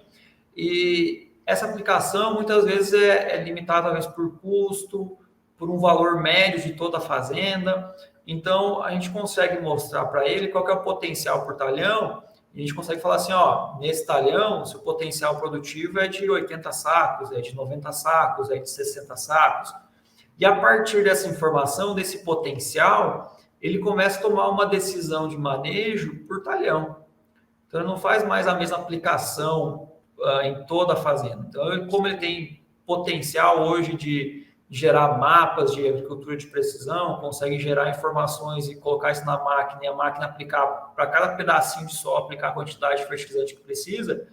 e essa aplicação muitas vezes é limitada talvez por custo, por um valor médio de toda a fazenda. Então, a gente consegue mostrar para ele qual que é o potencial por talhão e a gente consegue falar assim, nesse talhão, seu potencial produtivo é de 80 sacos, é de 90 sacos, é de 60 sacos. E a partir dessa informação, desse potencial, ele começa a tomar uma decisão de manejo por talhão. Então, ele não faz mais a mesma aplicação em toda a fazenda. Então, como ele tem potencial hoje de gerar mapas de agricultura de precisão, consegue gerar informações e colocar isso na máquina, e a máquina aplicar para cada pedacinho de solo, aplicar a quantidade de fertilizante que precisa.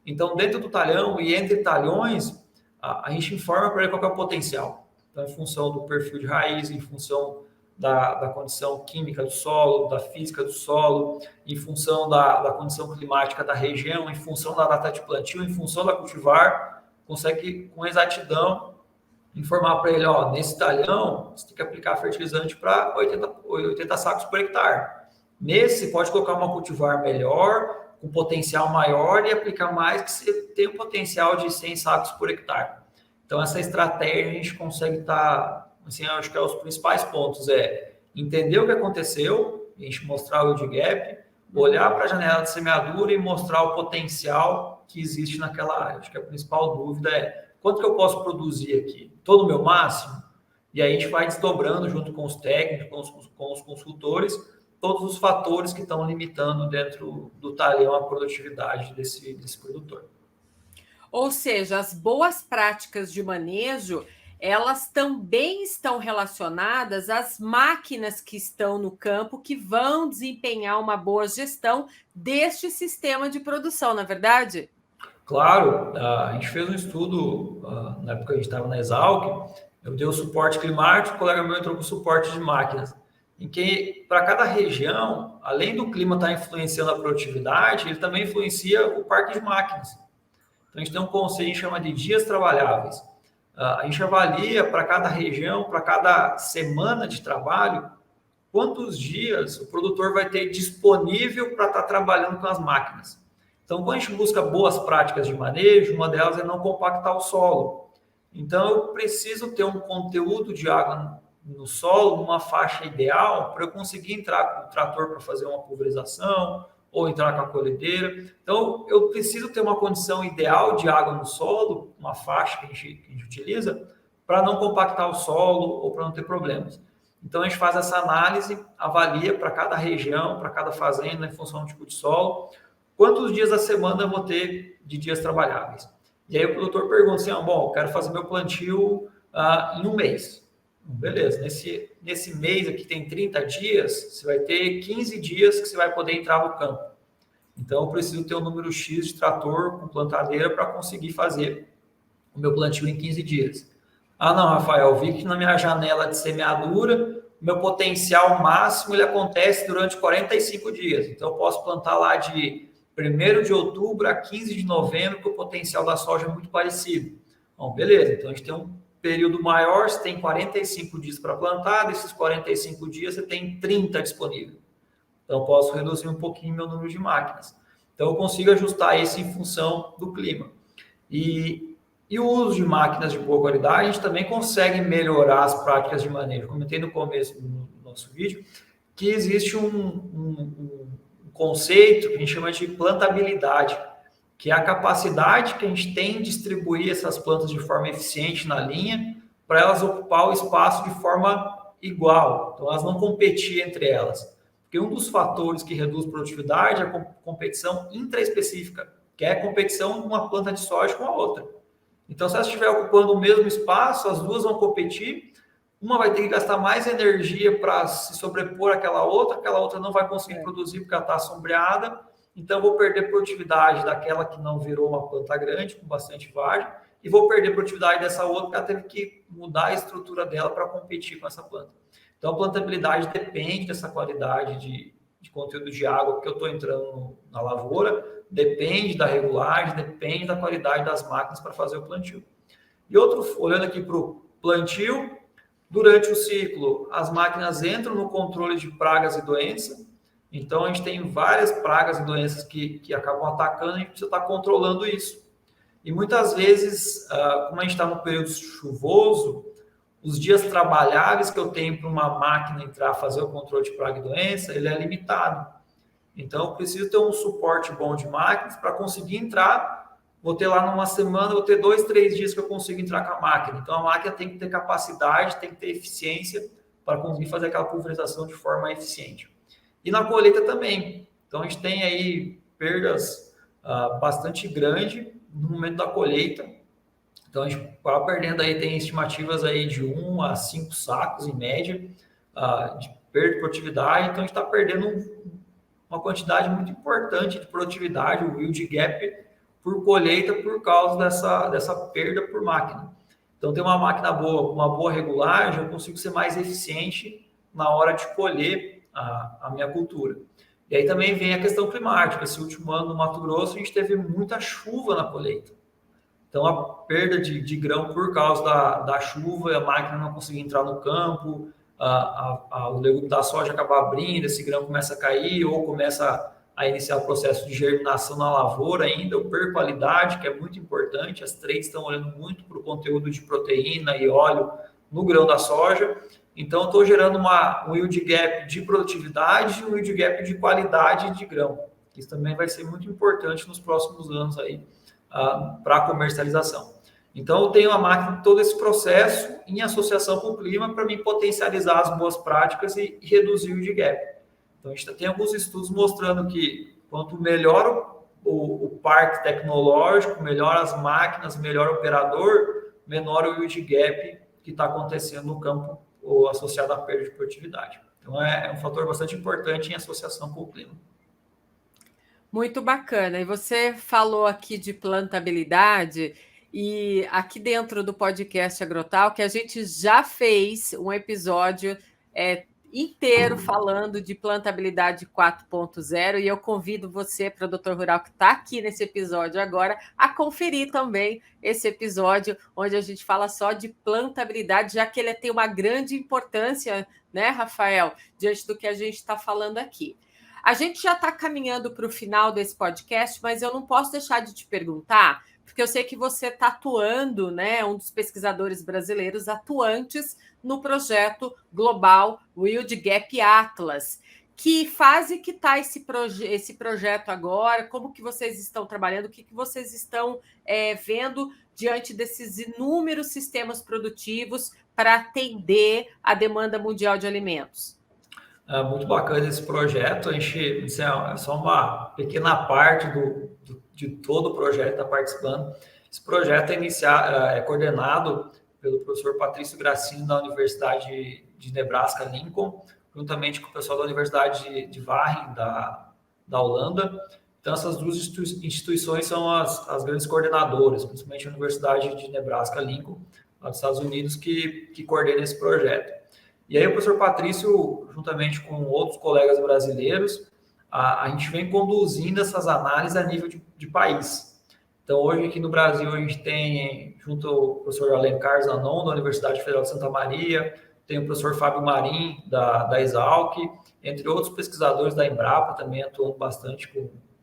Então, dentro do talhão e entre talhões, a gente informa para ele qual é o potencial. Então, em função do perfil de raiz, em função da condição química do solo, da física do solo, em função da condição climática da região, em função da data de plantio, em função da cultivar, consegue com exatidão informar para ele, nesse talhão, você tem que aplicar fertilizante para 80 sacos por hectare. Nesse, pode colocar uma cultivar melhor, com potencial maior e aplicar mais, que você tem um potencial de 100 sacos por hectare. Então, essa estratégia a gente consegue estar, assim, acho que os principais pontos entender o que aconteceu, a gente mostrar o yield gap, olhar para a janela de semeadura e mostrar o potencial que existe naquela área. Acho que a principal dúvida é quanto que eu posso produzir aqui? Todo o meu máximo? E aí a gente vai desdobrando junto com os técnicos, com os consultores, todos os fatores que estão limitando dentro do talhão a produtividade desse produtor. Ou seja, as boas práticas de manejo, elas também estão relacionadas às máquinas que estão no campo, que vão desempenhar uma boa gestão deste sistema de produção, não é verdade? Claro, a gente fez um estudo, na época que a gente estava na Exalc, eu dei o suporte climático, o colega meu entrou com o suporte de máquinas, em que para cada região, além do clima estar influenciando a produtividade, ele também influencia o parque de máquinas. Então, a gente tem um conceito que chama de dias trabalháveis. A gente avalia para cada região, para cada semana de trabalho, quantos dias o produtor vai ter disponível para estar trabalhando com as máquinas. Então, quando a gente busca boas práticas de manejo, uma delas é não compactar o solo. Então, eu preciso ter um conteúdo de água no solo, numa faixa ideal, para eu conseguir entrar com o trator para fazer uma pulverização, ou entrar com a colhedeira. Então, eu preciso ter uma condição ideal de água no solo, uma faixa que a gente utiliza, para não compactar o solo ou para não ter problemas. Então, a gente faz essa análise, avalia para cada região, para cada fazenda, em função do tipo de solo, quantos dias da semana eu vou ter de dias trabalháveis. E aí o produtor pergunta assim, eu quero fazer meu plantio em um mês. Beleza, nesse mês aqui tem 30 dias, você vai ter 15 dias que você vai poder entrar no campo. Então, eu preciso ter um número X de trator com plantadeira para conseguir fazer o meu plantio em 15 dias. Ah, não, Rafael, vi que na minha janela de semeadura, meu potencial máximo ele acontece durante 45 dias. Então, eu posso plantar lá de 1º de outubro a 15 de novembro, que o potencial da soja é muito parecido. Bom, beleza, então a gente tem um período maior, você tem 45 dias para plantar, desses 45 dias você tem 30 disponível. Então, eu posso reduzir um pouquinho meu número de máquinas. Então, eu consigo ajustar isso em função do clima. E o uso de máquinas de boa qualidade, a gente também consegue melhorar as práticas de manejo. Eu comentei no começo do nosso vídeo que existe um conceito que a gente chama de plantabilidade, que é a capacidade que a gente tem de distribuir essas plantas de forma eficiente na linha para elas ocupar o espaço de forma igual. Então, elas não competir entre elas. Porque um dos fatores que reduz produtividade é a competição intraespecífica, que é a competição de uma planta de soja com a outra. Então, se elas estiverem ocupando o mesmo espaço, as duas vão competir, uma vai ter que gastar mais energia para se sobrepor àquela outra não vai conseguir produzir porque ela está sombreada, então vou perder produtividade daquela que não virou uma planta grande, com bastante vagem, e vou perder produtividade dessa outra porque ela teve que mudar a estrutura dela para competir com essa planta. Então, a plantabilidade depende dessa qualidade de conteúdo de água que eu estou entrando na lavoura, depende da regulagem, depende da qualidade das máquinas para fazer o plantio. E olhando aqui para o plantio, durante o ciclo, as máquinas entram no controle de pragas e doenças. Então, a gente tem várias pragas e doenças que acabam atacando e a gente precisa estar controlando isso. E muitas vezes, como a gente está no período chuvoso, os dias trabalháveis que eu tenho para uma máquina entrar fazer o controle de praga e doença, ele é limitado. Então, eu preciso ter um suporte bom de máquinas para conseguir entrar. Vou ter lá numa semana, vou ter 2, 3 dias que eu consigo entrar com a máquina. Então, a máquina tem que ter capacidade, tem que ter eficiência para conseguir fazer aquela pulverização de forma eficiente. E na colheita também. Então, a gente tem aí perdas bastante grandes no momento da colheita. Então, a gente está perdendo aí, tem estimativas aí de 1 a 5 sacos, em média, de perda de produtividade. Então, a gente está perdendo uma quantidade muito importante de produtividade, o yield gap por colheita, por causa dessa perda por máquina. Então, tem uma máquina boa, uma boa regulagem, eu consigo ser mais eficiente na hora de colher a minha cultura. E aí também vem a questão climática. Esse último ano no Mato Grosso, a gente teve muita chuva na colheita. Então, a perda de grão por causa da chuva, a máquina não conseguia entrar no campo, o legume da soja acaba abrindo, esse grão começa a cair ou começa a iniciar o processo de germinação na lavoura ainda, eu perco qualidade, que é muito importante. As trades estão olhando muito para o conteúdo de proteína e óleo no grão da soja. Então, estou gerando um yield gap de produtividade e um yield gap de qualidade de grão. Isso também vai ser muito importante nos próximos anos aí para a comercialização. Então, eu tenho a máquina, todo esse processo em associação com o clima para me potencializar as boas práticas e reduzir o yield gap. Então, a gente tem alguns estudos mostrando que quanto melhor o parque tecnológico, melhor as máquinas, melhor o operador, menor o yield gap que está acontecendo no campo ou associado à perda de produtividade. Então, é um fator bastante importante em associação com o clima. Muito bacana. E você falou aqui de plantabilidade, e aqui dentro do podcast Agrotal, que a gente já fez um episódio inteiro falando de plantabilidade 4.0, e eu convido você, produtor rural, que está aqui nesse episódio agora, a conferir também esse episódio, onde a gente fala só de plantabilidade, já que ele tem uma grande importância, né, Rafael, diante do que a gente está falando aqui. A gente já está caminhando para o final desse podcast, mas eu não posso deixar de te perguntar, porque eu sei que você está atuando, né, um dos pesquisadores brasileiros atuantes no projeto global Yield Gap Atlas. Que fase que está esse projeto agora? Como que vocês estão trabalhando? O que vocês estão vendo diante desses inúmeros sistemas produtivos para atender a demanda mundial de alimentos? Muito bacana esse projeto. Isso é só uma pequena parte de todo o projeto que está participando. Esse projeto é coordenado pelo professor Patrício Grassini, da Universidade de Nebraska, Lincoln, juntamente com o pessoal da Universidade de Wageningen, da Holanda. Então, essas duas instituições são as grandes coordenadoras, principalmente a Universidade de Nebraska, Lincoln, lá dos Estados Unidos, que coordena esse projeto. E aí o professor Patrício, juntamente com outros colegas brasileiros, a gente vem conduzindo essas análises a nível de país. Então, hoje aqui no Brasil, a gente tem, junto ao professor Alencar Zanon, da Universidade Federal de Santa Maria, tem o professor Fábio Marim, da Exalc, entre outros pesquisadores da Embrapa, também atuando bastante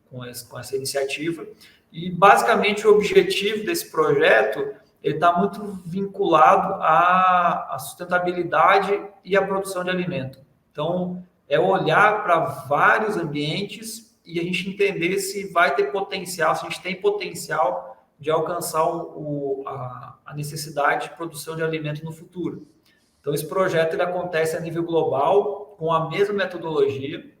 com essa iniciativa. E, basicamente, o objetivo desse projeto está muito vinculado à sustentabilidade e à produção de alimento. Então, é olhar para vários ambientes e a gente entender se vai ter potencial, se a gente tem potencial de alcançar a necessidade de produção de alimento no futuro. Então, esse projeto ele acontece a nível global, com a mesma metodologia.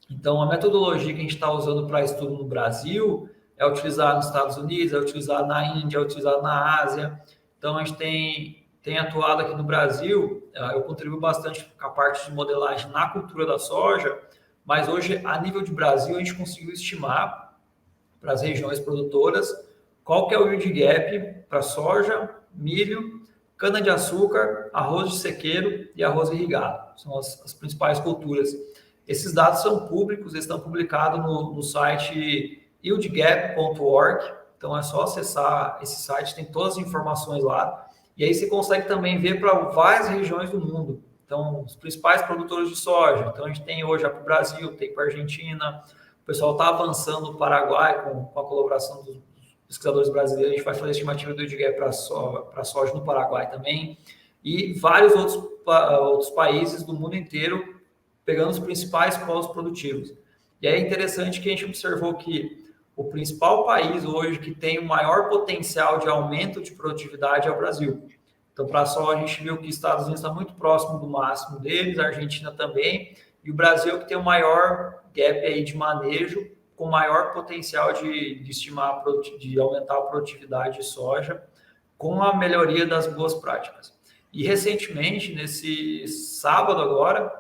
Então, a metodologia que a gente está usando para estudo no Brasil é utilizada nos Estados Unidos, é utilizada na Índia, é utilizada na Ásia. Então, a gente tem atuado aqui no Brasil, eu contribuo bastante com a parte de modelagem na cultura da soja, mas hoje, a nível de Brasil, a gente conseguiu estimar para as regiões produtoras qual que é o yield gap para soja, milho, cana-de-açúcar, arroz de sequeiro e arroz irrigado. São as principais culturas. Esses dados são públicos, eles estão publicados no site yieldgap.org. Então, é só acessar esse site, tem todas as informações lá. E aí você consegue também ver para várias regiões do mundo. Então, os principais produtores de soja. Então, a gente tem hoje para o Brasil, tem para a Argentina. O pessoal está avançando no Paraguai com a colaboração dos pesquisadores brasileiros. A gente vai fazer a estimativa do yield gap para soja no Paraguai também. E vários outros países do mundo inteiro, pegando os principais polos produtivos. E é interessante que a gente observou que o principal país hoje que tem o maior potencial de aumento de produtividade é o Brasil. Então, para a soja, a gente viu que os Estados Unidos está muito próximo do máximo deles, a Argentina também, e o Brasil que tem o maior gap aí de manejo, com maior potencial de estimar, de aumentar a produtividade de soja, com a melhoria das boas práticas. E recentemente, nesse sábado agora,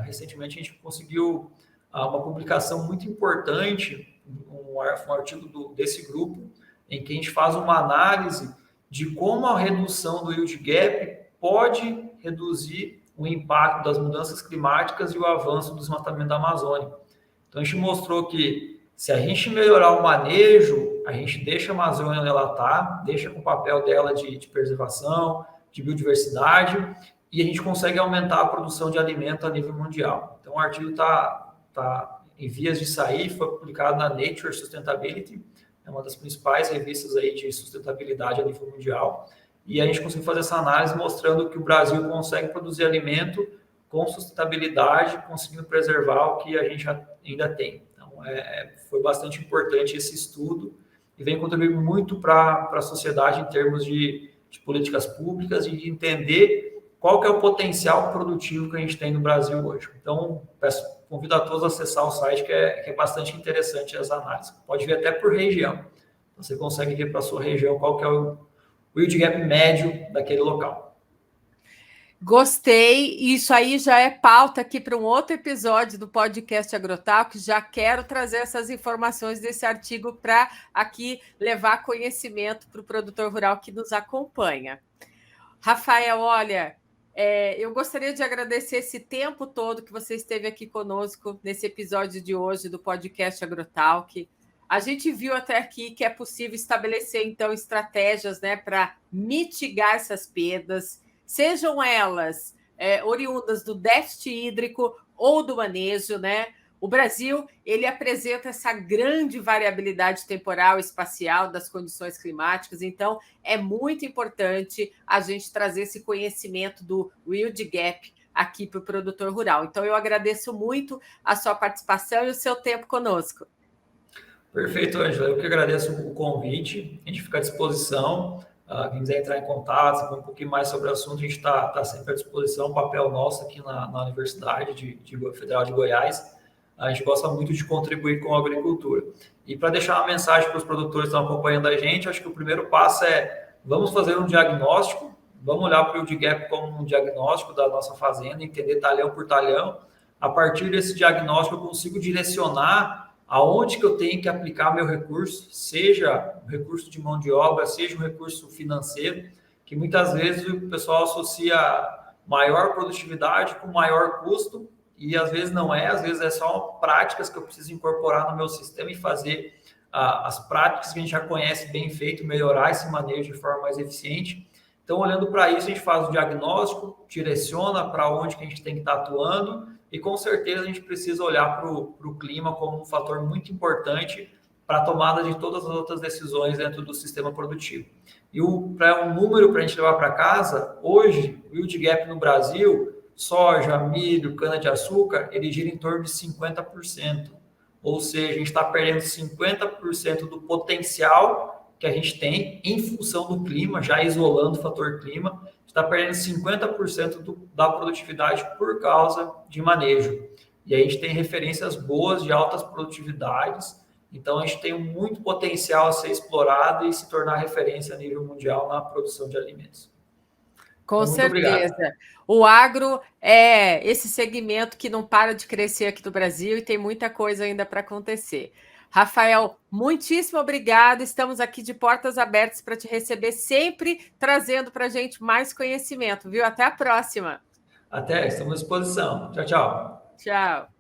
recentemente a gente conseguiu uma publicação muito importante, um artigo desse grupo, em que a gente faz uma análise de como a redução do yield gap pode reduzir o impacto das mudanças climáticas e o avanço do desmatamento da Amazônia. Então, a gente mostrou que se a gente melhorar o manejo, a gente deixa a Amazônia onde ela está, deixa com o papel dela de preservação, de biodiversidade, e a gente consegue aumentar a produção de alimento a nível mundial. Então, o artigo está em vias de sair, foi publicado na Nature Sustainability, é uma das principais revistas aí de sustentabilidade a nível mundial, e a gente conseguiu fazer essa análise mostrando que o Brasil consegue produzir alimento com sustentabilidade, conseguindo preservar o que a gente ainda tem. Então, foi bastante importante esse estudo e vem contribuir muito para a sociedade em termos de políticas públicas e de entender qual que é o potencial produtivo que a gente tem no Brasil hoje. Então, convido a todos a acessar o site, que é bastante interessante as análises. Pode ver até por região. Você consegue ver para a sua região qual que é o yield gap médio daquele local. Gostei. Isso aí já é pauta aqui para um outro episódio do podcast Agrotalk. Já quero trazer essas informações desse artigo para aqui levar conhecimento para o produtor rural que nos acompanha. Rafael, olha, eu gostaria de agradecer esse tempo todo que você esteve aqui conosco nesse episódio de hoje do podcast Agrotalk. A gente viu até aqui que é possível estabelecer, então, estratégias, né, para mitigar essas perdas, sejam elas oriundas do déficit hídrico ou do manejo, né? O Brasil, ele apresenta essa grande variabilidade temporal e espacial das condições climáticas, então é muito importante a gente trazer esse conhecimento do yield gap aqui para o produtor rural. Então, eu agradeço muito a sua participação e o seu tempo conosco. Perfeito, Ângela. Eu que agradeço o convite. A gente fica à disposição. Quem quiser entrar em contato, saber um pouquinho mais sobre o assunto, a gente está sempre à disposição. O papel nosso aqui na Universidade Federal de Goiás. A gente gosta muito de contribuir com a agricultura. E para deixar uma mensagem para os produtores que estão acompanhando a gente, acho que o primeiro passo vamos fazer um diagnóstico vamos olhar para o yield gap como um diagnóstico da nossa fazenda, entender talhão por talhão. A partir desse diagnóstico, eu consigo direcionar aonde que eu tenho que aplicar meu recurso, seja um recurso de mão de obra, seja um recurso financeiro, que muitas vezes o pessoal associa maior produtividade com maior custo, e às vezes não é, às vezes é só práticas que eu preciso incorporar no meu sistema e fazer as práticas que a gente já conhece bem feito, melhorar esse manejo de forma mais eficiente. Então, olhando para isso, a gente faz o diagnóstico, direciona para onde que a gente tem que estar atuando, e com certeza a gente precisa olhar para o clima como um fator muito importante para a tomada de todas as outras decisões dentro do sistema produtivo. E para um número para a gente levar para casa, hoje, o yield gap no Brasil, soja, milho, cana-de-açúcar, ele gira em torno de 50%. Ou seja, a gente está perdendo 50% do potencial que a gente tem em função do clima, já isolando o fator clima, está perdendo 50% da produtividade por causa de manejo. E a gente tem referências boas de altas produtividades, então a gente tem muito potencial a ser explorado e se tornar referência a nível mundial na produção de alimentos. Com então, certeza. Obrigado. O agro é esse segmento que não para de crescer aqui no Brasil e tem muita coisa ainda para acontecer. Rafael, muitíssimo obrigado. Estamos aqui de portas abertas para te receber, sempre trazendo para a gente mais conhecimento, viu? Até a próxima. Até, estamos à disposição. Tchau, tchau. Tchau.